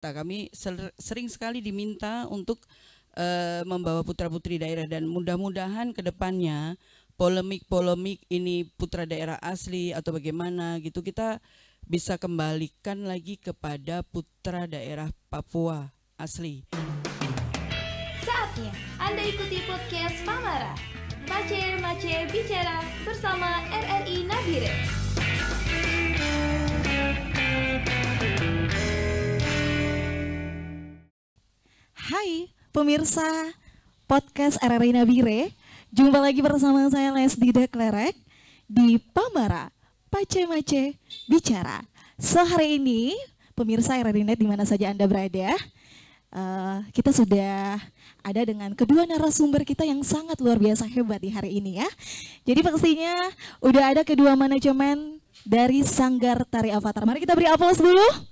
Kami sering sekali diminta untuk membawa putra-putri daerah, dan mudah-mudahan ke depannya polemik-polemik ini putra daerah asli atau bagaimana gitu kita bisa kembalikan lagi kepada putra daerah Papua asli. Saatnya Anda ikuti podcast Pamara, Mace Bicara bersama RRI Nabire. Hai pemirsa podcast RRI Nabire, jumpa lagi bersama saya Lesdi Deklerek di Pamara, Mace Bicara. So hari ini pemirsa RRI Net dimana saja Anda berada, kita sudah ada dengan kedua narasumber kita yang sangat luar biasa hebat di hari ini ya. Jadi pastinya udah ada kedua manajemen dari Sanggar Tari Avatar. Mari kita beri aplaus dulu.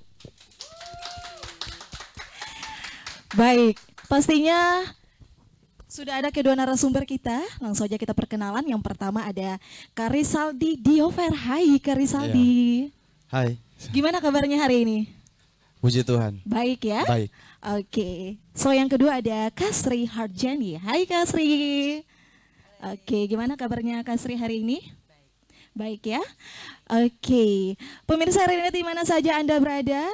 Baik, pastinya sudah ada kedua narasumber kita. Langsung aja kita perkenalan. Yang pertama ada Karisaldi Diover. Hai Karisaldi. Hai. Gimana kabarnya hari ini? Puji Tuhan. Baik ya? Baik. Oke. So yang kedua ada Kasri Harjani. Hai Kasri. Oke, gimana kabarnya Kasri hari ini? Baik ya? Oke. Pemirsa hari ini di mana saja Anda berada?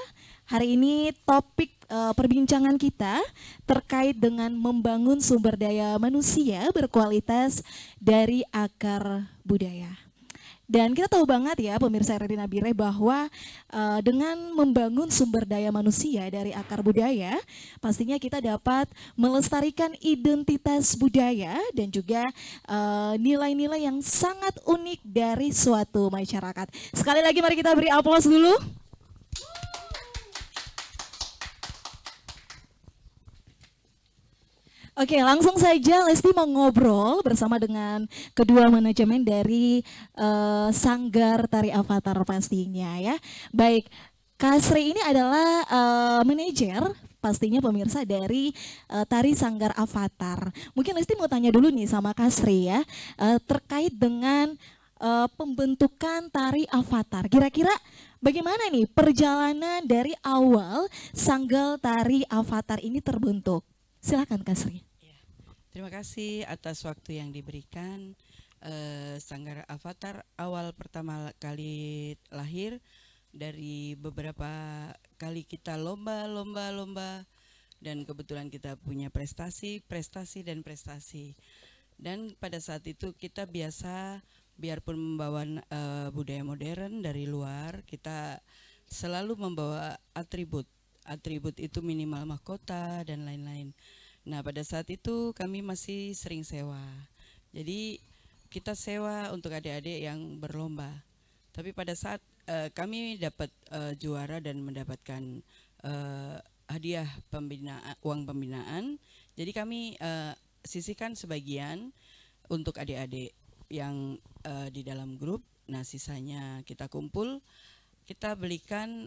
Hari ini topik perbincangan kita terkait dengan membangun sumber daya manusia berkualitas dari akar budaya. Dan kita tahu banget ya pemirsa RRI Nabire bahwa dengan membangun sumber daya manusia dari akar budaya, pastinya kita dapat melestarikan identitas budaya dan juga nilai-nilai yang sangat unik dari suatu masyarakat. Sekali lagi mari kita beri aplaus dulu. Oke, langsung saja Lesti mau ngobrol bersama dengan kedua manajemen dari Sanggar Tari Avatar pastinya ya. Baik, Kasri ini adalah manajer pastinya pemirsa dari Tari Sanggar Avatar. Mungkin Lesti mau tanya dulu nih sama Kasri ya, terkait dengan pembentukan Tari Avatar. Kira-kira bagaimana nih perjalanan dari awal Sanggar Tari Avatar ini terbentuk? Silakan Kasri. Ya, terima kasih atas waktu yang diberikan. Sanggar Avatar awal pertama kali lahir dari beberapa kali kita lomba, dan kebetulan kita punya prestasi. Dan pada saat itu kita biasa, biarpun membawa budaya modern dari luar, kita selalu membawa atribut itu minimal mahkota dan lain-lain. Nah pada saat itu kami masih sering sewa. Jadi kita sewa untuk adik-adik yang berlomba. Tapi pada saat kami dapat juara dan mendapatkan hadiah uang pembinaan, jadi kami sisihkan sebagian untuk adik-adik yang di dalam grup. Nah sisanya kita kumpul, kita belikan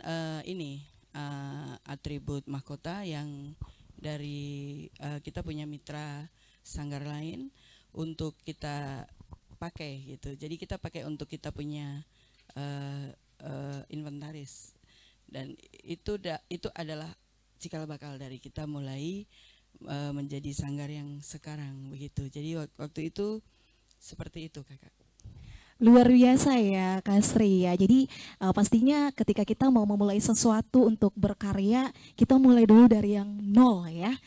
atribut mahkota yang dari kita punya mitra sanggar lain untuk kita pakai gitu. Jadi kita pakai untuk kita punya inventaris, dan itu adalah cikal bakal dari kita mulai menjadi sanggar yang sekarang begitu. Jadi waktu itu seperti itu kakak. Luar biasa ya Kasri ya. Jadi pastinya ketika kita mau memulai sesuatu untuk berkarya, kita mulai dulu dari yang nol ya.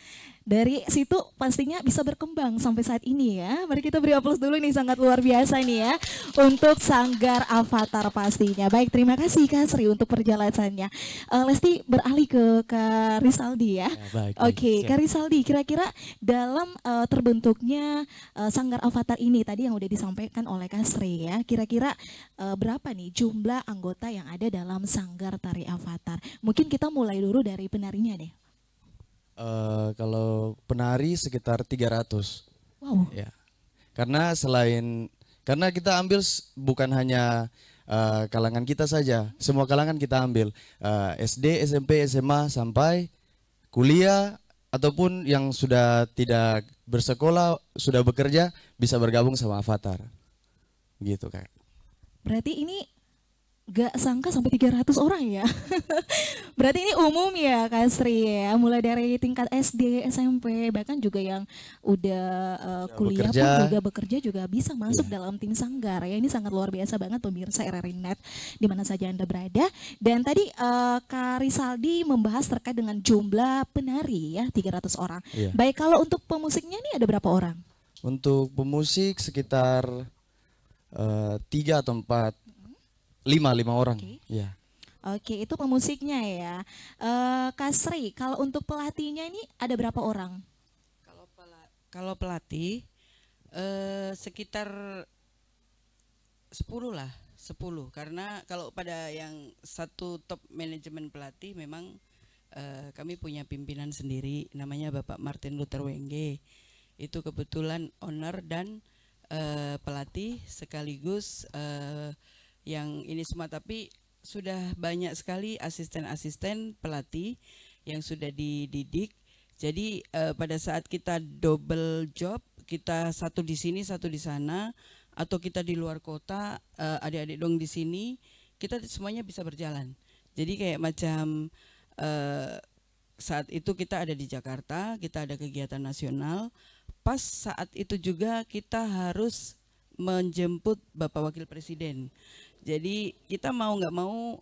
Dari situ pastinya bisa berkembang sampai saat ini ya. Mari kita beri aplaus dulu nih, sangat luar biasa nih ya untuk Sanggar Avatar pastinya. Baik, terima kasih Kasri untuk perjalanannya. Lesti beralih ke Kak Risaldi ya. Oke, Kak Risaldi, kira-kira dalam terbentuknya Sanggar Avatar ini tadi yang udah disampaikan oleh Kasri ya, kira-kira berapa nih jumlah anggota yang ada dalam Sanggar Tari Avatar? Mungkin kita mulai dulu dari penarinya deh. Kalau penari sekitar 300. Wow. Ya. Karena kita ambil bukan hanya kalangan kita saja, semua kalangan kita ambil, SD, SMP, SMA sampai kuliah ataupun yang sudah tidak bersekolah, sudah bekerja bisa bergabung sama Avatar. Gitu Kak. Berarti ini gak sangka sampai 300 orang ya. Berarti ini umum ya Kak Sri ya, mulai dari tingkat SD, SMP, bahkan juga yang udah kuliah bekerja. pun juga bekerja juga bisa masuk Iya. dalam tim Sanggar ya. Ini sangat luar biasa banget pemirsa RRI Net di mana saja Anda berada. Dan tadi Kak Risaldi membahas terkait dengan jumlah penari ya, 300 orang. Iya. Baik, kalau untuk pemusiknya nih ada berapa orang? Untuk pemusik sekitar 3 atau 4, 5 orang. Oke. Ya. Oke, itu pemusiknya ya. Kak Sri, kalau untuk pelatihnya ini ada berapa orang? Kalau pelatih sekitar 10 lah, 10. Karena kalau pada yang satu top manajemen pelatih memang kami punya pimpinan sendiri, namanya Bapak Martin Luther Wenge. Itu kebetulan owner dan pelatih sekaligus yang ini semua, tapi sudah banyak sekali asisten-asisten pelatih yang sudah dididik. Jadi pada saat kita double job, kita satu di sini satu di sana, atau kita di luar kota, adik-adik dong di sini, kita semuanya bisa berjalan. Jadi kayak macam saat itu kita ada di Jakarta, kita ada kegiatan nasional. Pas saat itu juga kita harus menjemput Bapak Wakil Presiden. Jadi kita mau nggak mau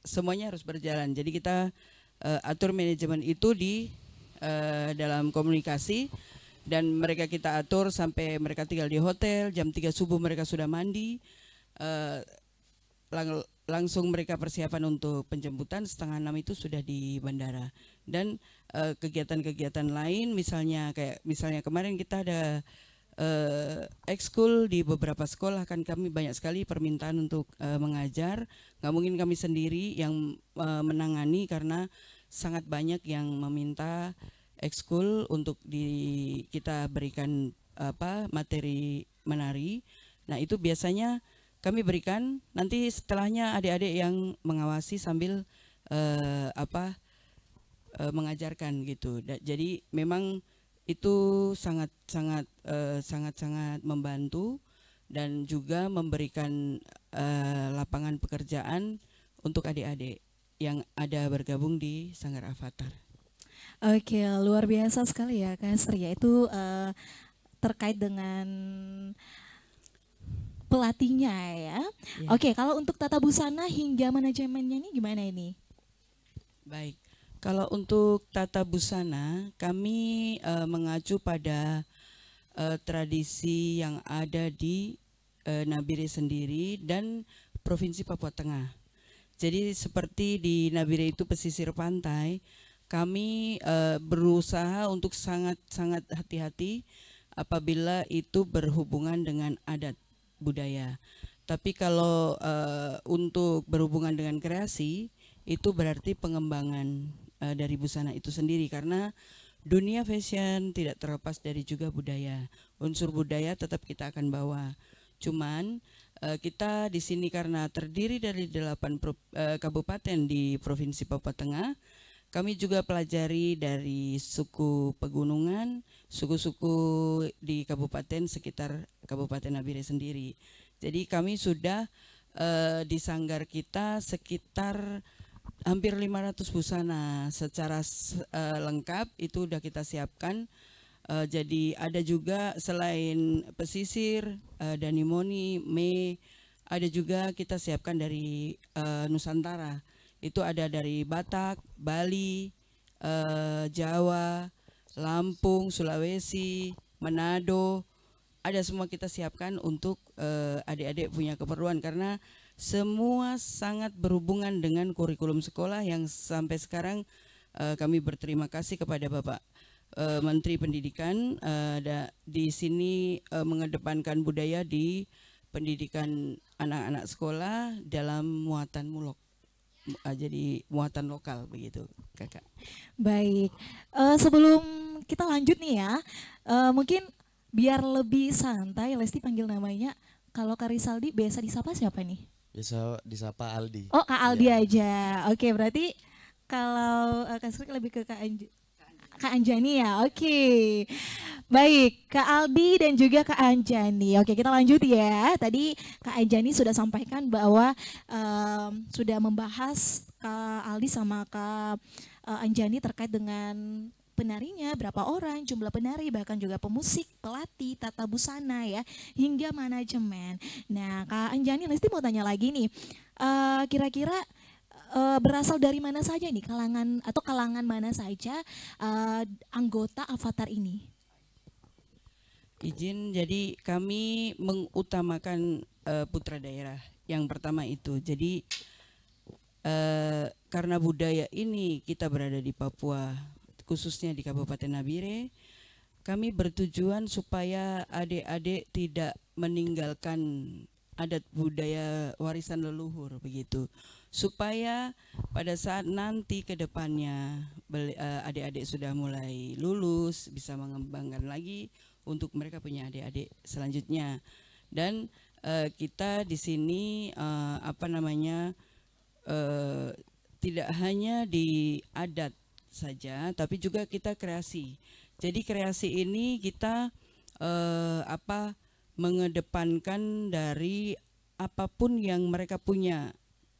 semuanya harus berjalan. Jadi kita atur manajemen itu di dalam komunikasi, dan mereka kita atur sampai mereka tinggal di hotel, jam 3 subuh mereka sudah mandi, langsung mereka persiapan untuk penjemputan, 5:30 itu sudah di bandara. Dan kegiatan-kegiatan lain misalnya kemarin kita ada ekskul di beberapa sekolah, kan kami banyak sekali permintaan untuk mengajar. Nggak mungkin kami sendiri yang menangani karena sangat banyak yang meminta ekskul untuk kita berikan materi menari. Nah itu biasanya kami berikan, nanti setelahnya adik-adik yang mengawasi sambil mengajarkan gitu. Jadi memang itu sangat membantu dan juga memberikan lapangan pekerjaan untuk adik-adik yang ada bergabung di Sanggar Avatar. Oke, luar biasa sekali ya Kak Sri. Itu terkait dengan pelatihnya ya. Ya. Oke, kalau untuk tata busana hingga manajemennya ini gimana ini? Baik. Kalau untuk tata busana, kami mengacu pada tradisi yang ada di Nabire sendiri dan Provinsi Papua Tengah. Jadi seperti di Nabire itu pesisir pantai, kami berusaha untuk sangat hati-hati apabila itu berhubungan dengan adat budaya. Tapi kalau untuk berhubungan dengan kreasi, itu berarti pengembangan dari busana itu sendiri, karena dunia fashion tidak terlepas dari juga budaya. Unsur budaya tetap kita akan bawa. Cuman kita di sini karena terdiri dari 8 kabupaten di Provinsi Papua Tengah, kami juga pelajari dari suku pegunungan, suku-suku di kabupaten sekitar Kabupaten Nabire sendiri. Jadi kami sudah di sanggar kita sekitar hampir 500 busana secara lengkap itu udah kita siapkan. Jadi ada juga selain pesisir, Danimoni, ada juga kita siapkan dari Nusantara. Itu ada dari Batak, Bali, Jawa, Lampung, Sulawesi, Manado. Ada semua kita siapkan untuk adik-adik punya keperluan, karena semua sangat berhubungan dengan kurikulum sekolah yang sampai sekarang kami berterima kasih kepada Bapak Menteri Pendidikan di sini mengedepankan budaya di pendidikan anak-anak sekolah dalam muatan mulok. Jadi muatan lokal begitu, Kakak. Baik, sebelum kita lanjut nih ya, mungkin biar lebih santai, Lesti panggil namanya. Kalau Kak Risaldi biasa disapa siapa nih? Bisa disapa Aldi. Oh, Kak Aldi Ya. aja. Oke, berarti kalau Kak Sri lebih ke Kak Kak Anjani ya. Oke. Baik, Kak Aldi dan juga Kak Anjani. Oke, kita lanjut ya. Tadi Kak Anjani sudah sampaikan bahwa sudah membahas Kak Aldi sama Kak Anjani terkait dengan penarinya, berapa orang, jumlah penari, bahkan juga pemusik, pelatih, tata busana ya, hingga manajemen. Nah, Kak Anjani, Lesti mau tanya lagi nih, kira-kira berasal dari mana saja nih kalangan atau kalangan mana saja anggota Avatar ini? Izin, jadi kami mengutamakan putra daerah. Yang pertama itu, jadi karena budaya ini kita berada di Papua, khususnya di Kabupaten Nabire, kami bertujuan supaya adik-adik tidak meninggalkan adat budaya warisan leluhur begitu, supaya pada saat nanti ke depannya adik-adik sudah mulai lulus bisa mengembangkan lagi untuk mereka punya adik-adik selanjutnya. Dan kita di sini tidak hanya di adat saja, tapi juga kita kreasi. Jadi kreasi ini kita mengedepankan dari apapun yang mereka punya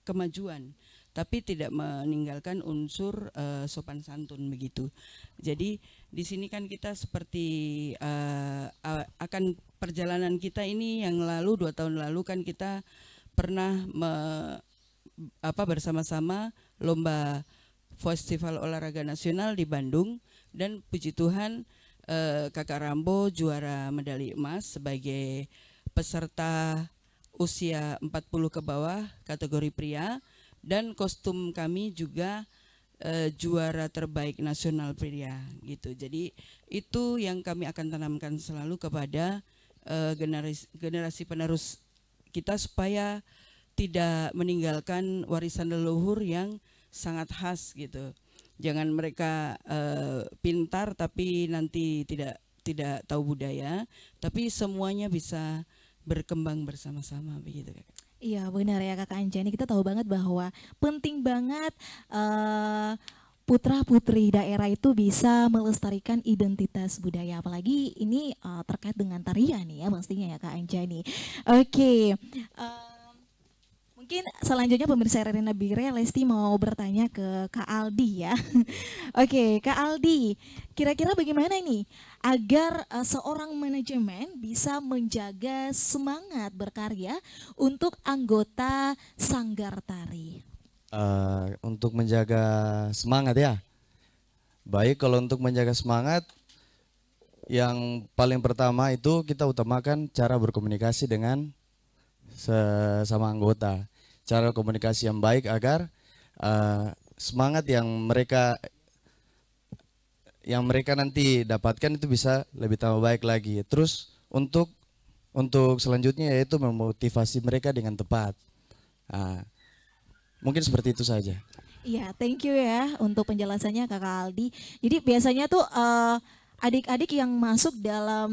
kemajuan, tapi tidak meninggalkan unsur sopan santun begitu. Jadi di sini kan kita seperti akan perjalanan kita ini yang lalu 2 tahun lalu kan kita pernah bersama-sama lomba Festival Olahraga Nasional di Bandung, dan puji Tuhan Kakak Rambo juara medali emas sebagai peserta usia 40 ke bawah kategori pria, dan kostum kami juga juara terbaik nasional pria gitu. Jadi itu yang kami akan tanamkan selalu kepada generasi penerus kita supaya tidak meninggalkan warisan leluhur yang sangat khas gitu. Jangan mereka pintar tapi nanti tidak tahu budaya, tapi semuanya bisa berkembang bersama-sama begitu. Iya benar ya Kakak Anjani, kita tahu banget bahwa penting banget putra-putri daerah itu bisa melestarikan identitas budaya, apalagi ini terkait dengan tarian ya pastinya ya Kak Anjani. Oke. Mungkin selanjutnya pemirsa RRI Nabire, Lesti mau bertanya ke Kak Aldi ya. Oke, Kak Aldi, kira-kira bagaimana nih agar seorang manajemen bisa menjaga semangat berkarya untuk anggota Sanggar Tari? Untuk menjaga semangat ya. Baik, kalau untuk menjaga semangat, yang paling pertama itu kita utamakan cara berkomunikasi dengan sesama anggota. Cara komunikasi yang baik agar semangat yang mereka nanti dapatkan itu bisa lebih tambah baik lagi. Terus untuk selanjutnya yaitu memotivasi mereka dengan tepat. Mungkin seperti itu saja. Iya, thank you ya untuk penjelasannya Kakak Aldi. Jadi biasanya tuh adik-adik yang masuk dalam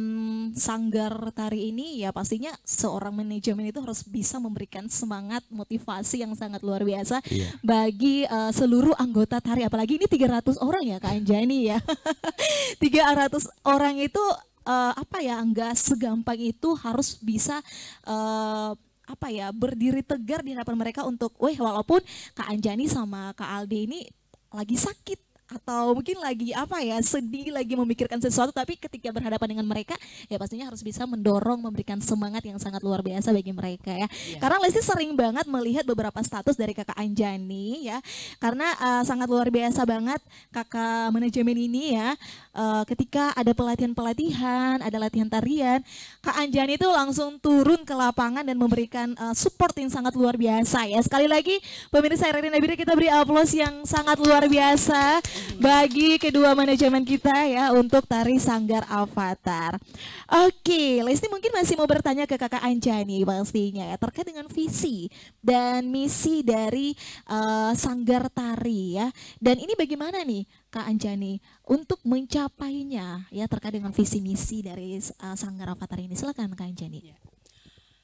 sanggar tari ini ya pastinya seorang manajemen itu harus bisa memberikan semangat, motivasi yang sangat luar biasa bagi seluruh anggota tari, apalagi ini 300 orang ya Kak Anjani ya. 300 orang itu enggak segampang itu, harus bisa berdiri tegar di hadapan mereka untuk walaupun Kak Anjani sama Kak Aldi ini lagi sakit atau mungkin lagi sedih, lagi memikirkan sesuatu, tapi ketika berhadapan dengan mereka ya pastinya harus bisa mendorong, memberikan semangat yang sangat luar biasa bagi mereka ya. Karena Lesti sering banget melihat beberapa status dari Kakak Anjani ya, karena sangat luar biasa banget kakak manajemen ini ya. Ketika ada pelatihan, ada latihan tarian, Kak Anjani itu langsung turun ke lapangan dan memberikan support yang sangat luar biasa ya. Sekali lagi pemirsa RRI Nabire, kita beri aplaus yang sangat luar biasa bagi kedua manajemen kita ya untuk tari Sanggar Avatar. Oke, Lesti mungkin masih mau bertanya ke Kakak Anjani pastinya ya terkait dengan visi dan misi dari Sanggar Tari ya. Dan ini bagaimana nih Kak Anjani untuk mencapainya ya terkait dengan visi misi dari Sanggar Avatar ini? Silakan Kak Anjani.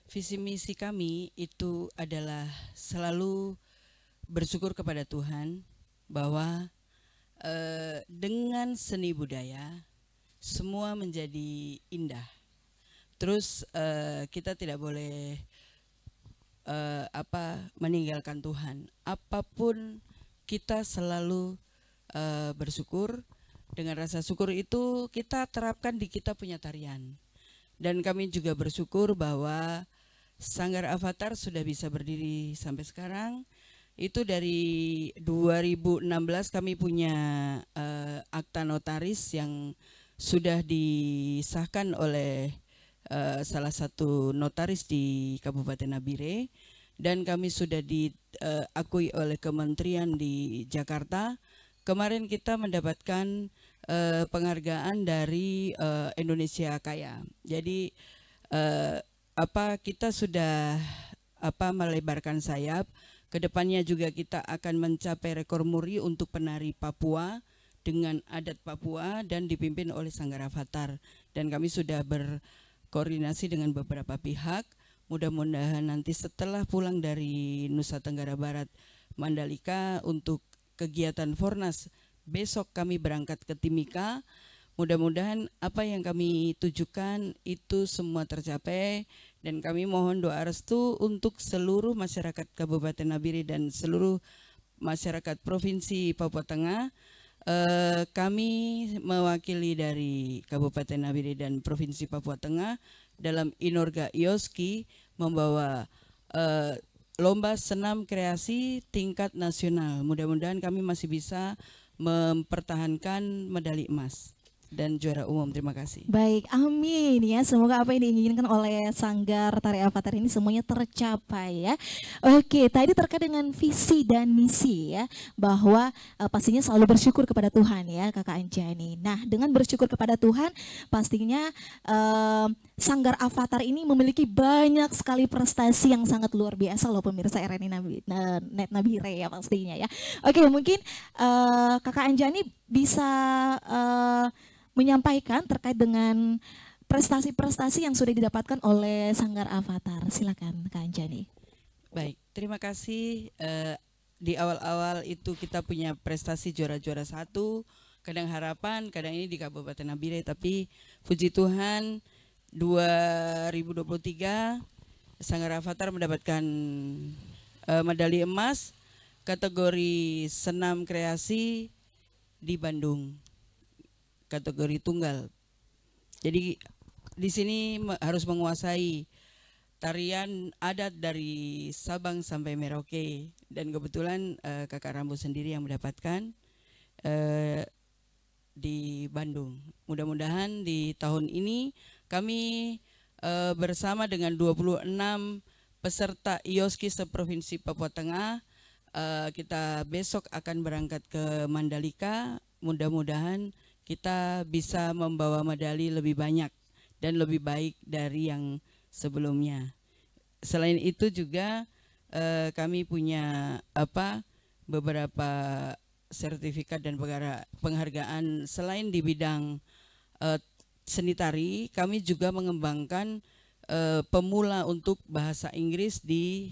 Visi misi kami itu adalah selalu bersyukur kepada Tuhan bahwa dengan seni budaya semua menjadi indah. Terus kita tidak boleh meninggalkan Tuhan. Apapun kita selalu bersyukur. Dengan rasa syukur itu kita terapkan di kita punya tarian. Dan kami juga bersyukur bahwa Sanggar Avatar sudah bisa berdiri sampai sekarang. Itu dari 2016 kami punya akta notaris yang sudah disahkan oleh salah satu notaris di Kabupaten Nabire, dan kami sudah diakui oleh kementerian di Jakarta. Kemarin kita mendapatkan penghargaan dari Indonesia Kaya. Jadi kita sudah melebarkan sayap. Kedepannya juga kita akan mencapai rekor muri untuk penari Papua dengan adat Papua dan dipimpin oleh Sanggar Avatar. Dan kami sudah berkoordinasi dengan beberapa pihak. Mudah-mudahan nanti setelah pulang dari Nusa Tenggara Barat Mandalika untuk kegiatan Fornas, besok kami berangkat ke Timika. Mudah-mudahan apa yang kami tujukan itu semua tercapai, dan kami mohon doa restu untuk seluruh masyarakat Kabupaten Nabire dan seluruh masyarakat Provinsi Papua Tengah. Kami mewakili dari Kabupaten Nabire dan Provinsi Papua Tengah dalam Inorga Ioski membawa lomba senam kreasi tingkat nasional. Mudah-mudahan kami masih bisa mempertahankan medali emas dan juara umum. Terima kasih. Baik, amin ya. Semoga apa yang diinginkan oleh Sanggar Tari Avatar ini semuanya tercapai ya. Oke, tadi terkait dengan visi dan misi ya, bahwa pastinya selalu bersyukur kepada Tuhan ya, Kakak Anjani. Nah, dengan bersyukur kepada Tuhan, pastinya Sanggar Avatar ini memiliki banyak sekali prestasi yang sangat luar biasa loh pemirsa RRI Net Nabire ya pastinya ya. Oke, mungkin Kakak Anjani bisa menyampaikan terkait dengan prestasi-prestasi yang sudah didapatkan oleh Sanggar Avatar. Silakan Kak Anjani. Baik, terima kasih. Di awal-awal itu kita punya prestasi juara-juara 1, kadang harapan, kadang ini di Kabupaten Nabire, tapi puji Tuhan 2023 Sanggar Avatar mendapatkan medali emas kategori senam kreasi di Bandung, kategori tunggal. Jadi di sini harus menguasai tarian adat dari Sabang sampai Merauke, dan kebetulan Kakak Rambo sendiri yang mendapatkan di Bandung. Mudah-mudahan di tahun ini kami bersama dengan 26 peserta IOSKI seprovinsi Papua Tengah, kita besok akan berangkat ke Mandalika. Mudah-mudahan kita bisa membawa medali lebih banyak dan lebih baik dari yang sebelumnya. Selain itu juga kami punya beberapa sertifikat dan penghargaan. Selain di bidang seni tari, kami juga mengembangkan pemula untuk bahasa Inggris di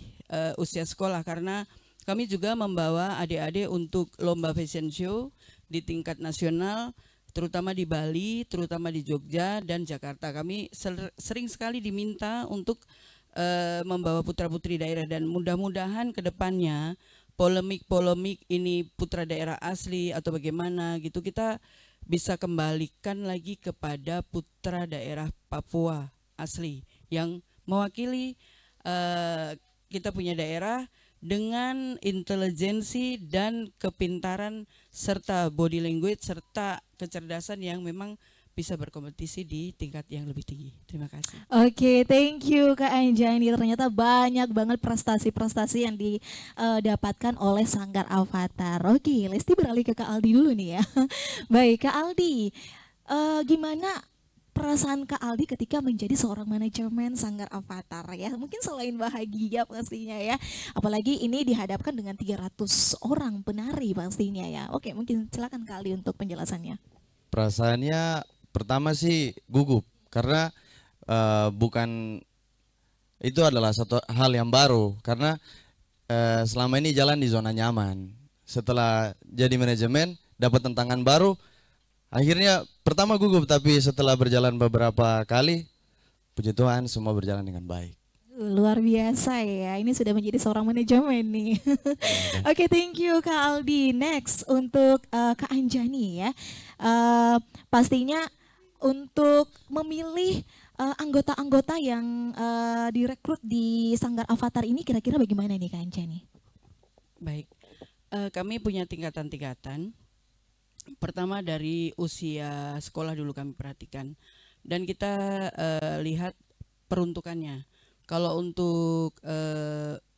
usia sekolah, karena kami juga membawa adik-adik untuk lomba fashion show di tingkat nasional, terutama di Bali, terutama di Jogja dan Jakarta. Kami sering sekali diminta untuk membawa putra-putri daerah, dan mudah-mudahan ke depannya polemik-polemik ini putra daerah asli atau bagaimana gitu, kita bisa kembalikan lagi kepada putra daerah Papua asli yang mewakili kita punya daerah dengan intelijensi dan kepintaran serta body language serta kecerdasan yang memang bisa berkompetisi di tingkat yang lebih tinggi. Terima kasih. Oke, thank you Kak Anjani. Ternyata banyak banget prestasi-prestasi yang didapatkan oleh Sanggar Avatar. Oke, Lesti beralih ke Kak Aldi dulu nih ya. Baik, Kak Aldi, gimana perasaan Kak Aldi ketika menjadi seorang manajemen Sanggar Avatar ya? Mungkin selain bahagia pastinya ya, apalagi ini dihadapkan dengan 300 orang penari pastinya ya. Oke, mungkin silakan Kak Aldi untuk penjelasannya. Perasaannya pertama sih gugup, karena bukan, itu adalah satu hal yang baru, karena selama ini jalan di zona nyaman. Setelah jadi manajemen dapat tantangan baru. Akhirnya pertama gugup, tapi setelah berjalan beberapa kali, puji Tuhan semua berjalan dengan baik. Luar biasa ya, ini sudah menjadi seorang manajemen nih. Oke, thank you Kak Aldi. Next untuk Kak Anjani ya. Pastinya untuk memilih anggota-anggota yang direkrut di Sanggar Avatar ini kira-kira bagaimana nih Kak Anjani? Baik, kami punya tingkatan-tingkatan. Pertama dari usia sekolah dulu kami perhatikan, dan kita lihat peruntukannya. Kalau untuk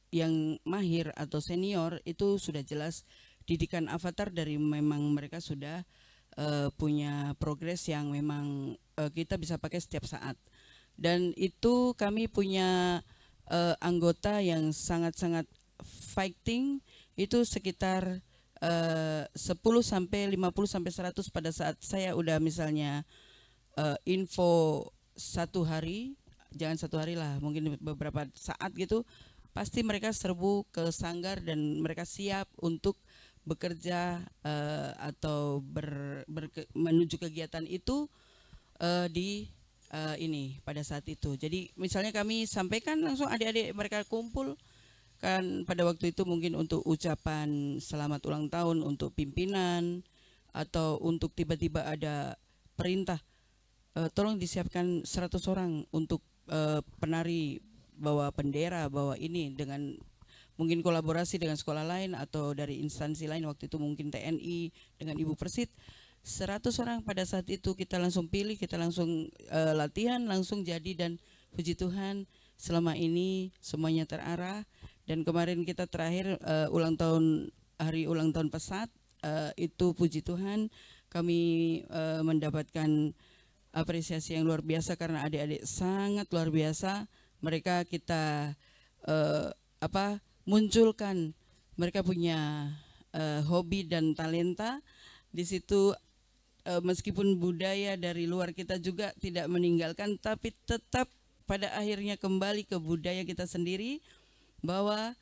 yang mahir atau senior itu sudah jelas didikan Avatar dari memang mereka sudah punya progres yang memang kita bisa pakai setiap saat. Dan itu kami punya anggota yang sangat-sangat fighting, itu sekitar 10 sampai 50 sampai 100 pada saat saya udah misalnya info satu hari, jangan satu hari lah, mungkin beberapa saat gitu, pasti mereka serbu ke sanggar dan mereka siap untuk bekerja atau menuju kegiatan itu di ini pada saat itu. Jadi misalnya kami sampaikan langsung adik-adik mereka kumpul. Kan pada waktu itu mungkin untuk ucapan selamat ulang tahun untuk pimpinan, atau untuk tiba-tiba ada perintah tolong disiapkan 100 orang untuk penari bawa bendera, bawa ini, dengan mungkin kolaborasi dengan sekolah lain atau dari instansi lain, waktu itu mungkin TNI dengan Ibu Persit. 100 orang pada saat itu kita langsung pilih, kita langsung latihan, langsung jadi, dan puji Tuhan selama ini semuanya terarah. Dan kemarin kita terakhir hari ulang tahun Pesat, itu puji Tuhan kami mendapatkan apresiasi yang luar biasa karena adik-adik sangat luar biasa. Mereka kita munculkan, mereka punya hobi dan talenta di situ. Meskipun budaya dari luar kita juga tidak meninggalkan, tapi tetap pada akhirnya kembali ke budaya kita sendiri, bahwa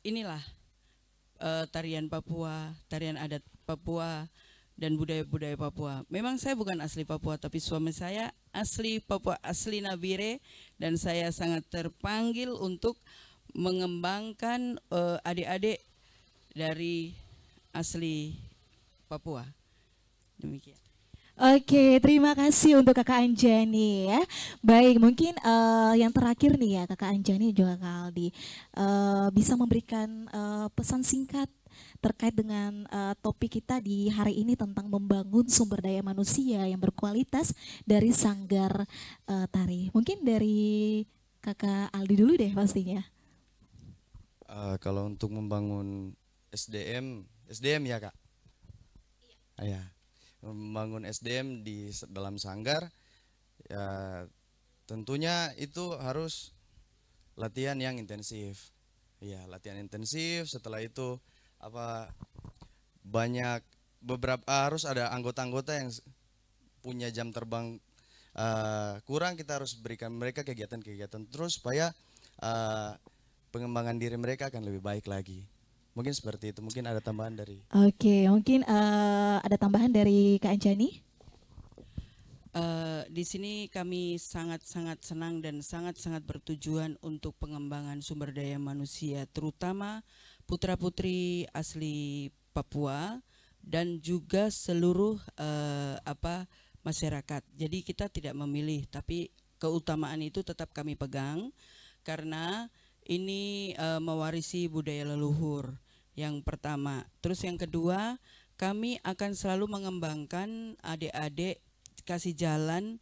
inilah tarian Papua, tarian adat Papua, dan budaya-budaya Papua. Memang saya bukan asli Papua, tapi suami saya asli Papua, asli Nabire, dan saya sangat terpanggil untuk mengembangkan adik-adik dari asli Papua. Demikian. Oke, terima kasih untuk Kakak Anjani ya. Baik, mungkin yang terakhir nih ya Kakak Anjani juga Kak Aldi, bisa memberikan pesan singkat terkait dengan topik kita di hari ini tentang membangun sumber daya manusia yang berkualitas dari Sanggar Tari. Mungkin dari Kakak Aldi dulu deh pastinya. Kalau untuk membangun SDM ya Kak? Iya. Membangun SDM di dalam sanggar, ya tentunya itu harus latihan yang intensif. Ya, latihan intensif. Setelah itu harus ada anggota-anggota yang punya jam terbang kurang, kita harus berikan mereka kegiatan-kegiatan terus supaya pengembangan diri mereka akan lebih baik lagi. Mungkin seperti itu. Mungkin ada tambahan dari. Oke, mungkin ada tambahan dari Kak Anjani. Di sini kami sangat-sangat senang dan sangat-sangat bertujuan untuk pengembangan sumber daya manusia, terutama putra-putri asli Papua dan juga seluruh masyarakat. Jadi kita tidak memilih, tapi keutamaan itu tetap kami pegang karena ini mewarisi budaya leluhur. Yang pertama, terus yang kedua, kami akan selalu mengembangkan adik-adik, kasih jalan,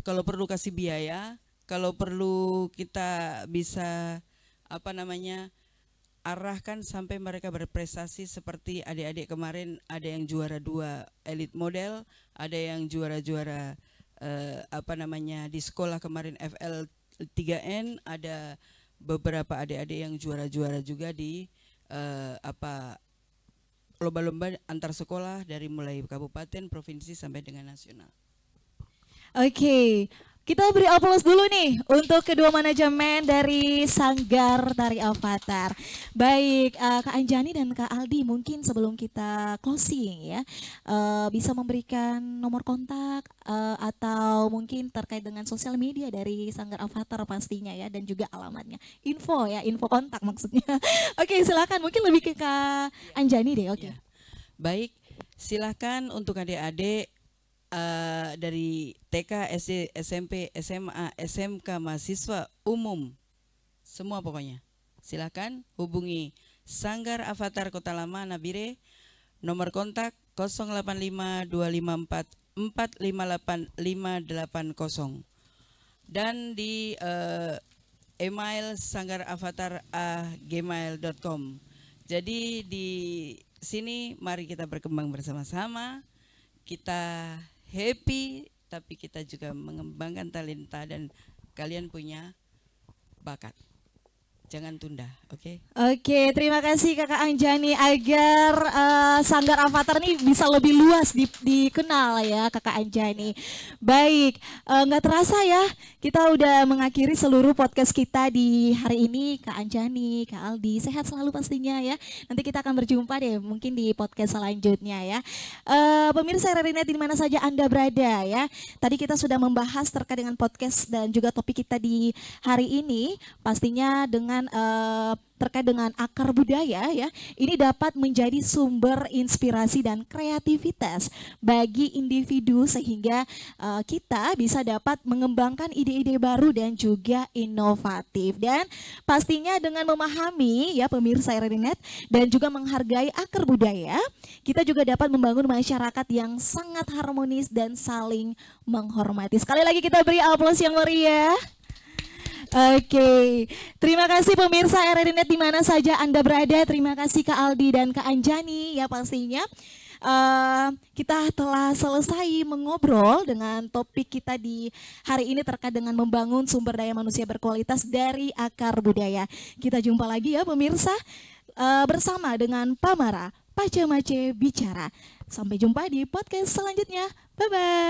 kalau perlu kasih biaya, kalau perlu kita bisa arahkan sampai mereka berprestasi seperti adik-adik kemarin. Ada yang juara 2 elite model, ada yang juara-juara di sekolah kemarin FL 3N, ada beberapa adik-adik yang juara-juara juga di lomba-lomba antar sekolah dari mulai kabupaten, provinsi sampai dengan nasional. Oke, Kita beri aplaus dulu nih untuk kedua manajemen dari Sanggar Tari Avatar. Baik, Kak Anjani dan Kak Aldi, mungkin sebelum kita closing ya, bisa memberikan nomor kontak atau mungkin terkait dengan sosial media dari Sanggar Avatar pastinya ya, dan juga alamatnya. Info ya, info kontak maksudnya. Oke, silakan, mungkin lebih ke Kak Anjani deh. Oke. Ya. Baik, silakan untuk adik-adik dari TK, SD, SMP, SMA, SMK, mahasiswa umum, semua pokoknya. Silakan hubungi Sanggar Avatar Kota Lama Nabire, nomor kontak 085254458580 dan di email sanggaravatar@gmail.com. Jadi di sini mari kita berkembang bersama-sama. Kita happy, tapi kita juga mengembangkan talenta dan kalian punya bakat. Jangan tunda, oke? Oke, terima kasih Kakak Anjani agar Sanggar Avatar ini bisa lebih luas dikenal ya Kakak Anjani. Baik, nggak terasa ya kita udah mengakhiri seluruh podcast kita di hari ini. Kak Anjani, Kak Aldi, sehat selalu pastinya ya. Nanti kita akan berjumpa deh mungkin di podcast selanjutnya ya. Pemirsa RRI Net di mana saja Anda berada ya. Tadi kita sudah membahas terkait dengan podcast dan juga topik kita di hari ini. Pastinya dengan terkait dengan akar budaya ya, ini dapat menjadi sumber inspirasi dan kreativitas bagi individu sehingga kita bisa dapat mengembangkan ide-ide baru dan juga inovatif. Dan pastinya dengan memahami ya pemirsa RRI Net dan juga menghargai akar budaya, kita juga dapat membangun masyarakat yang sangat harmonis dan saling menghormati. Sekali lagi kita beri aplaus yang meriah. Oke, terima kasih pemirsa RRI Net di mana saja Anda berada. Terima kasih Kak Aldi dan Kak Anjani ya pastinya. Kita telah selesai mengobrol dengan topik kita di hari ini terkait dengan membangun sumber daya manusia berkualitas dari akar budaya. Kita jumpa lagi ya pemirsa bersama dengan Pamara Pace Mace Bicara. Sampai jumpa di podcast selanjutnya. Bye-bye.